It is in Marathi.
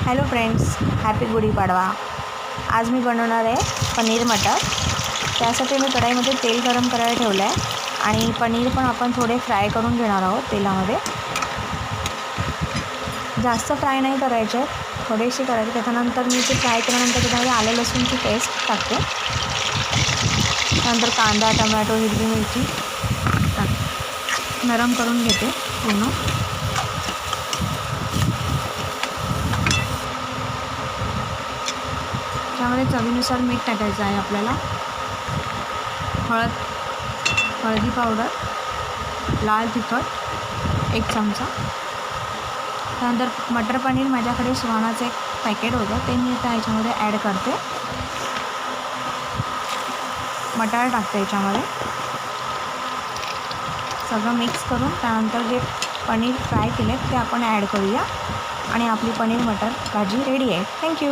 Hello friends, happy Gudi Padwa. आज मी बनवणार आहे पनीर मटर। त्यासाठी मी कढईमध्ये तेल गरम करायला ठेवलं आहे आणि पनीर पण आपण थोडे फ्राय करून घेणार आहोत तेलामध्ये। जास्त फ्राय नाही करायचे, थोडेसे करायचे। त्याच्यानंतर मी ते फ्राय केल्यानंतर त्याच्यामध्ये आलं लसूणची पेस्ट टाकते, त्यानंतर कांदा, टोमॅटो, हिरवी मिरची नरम करून घेते पूर्ण। त्यामध्ये चवीनुसार मीठ टाकायचं आहे आपल्याला, हळदी पावडर, लाल तिखट 1 चमचा। त्यानंतर मटर पनीर माझ्याकडे सुहानाचं एक पॅकेट होतं, ते मी आता याच्यामध्ये ॲड करते। मटार टाकते याच्यामध्ये, सगळं मिक्स करून त्यानंतर जे पनीर फ्राय केले ते आपण ॲड करूया आणि आपली पनीर मटर भाजी रेडी आहे। थँक्यू।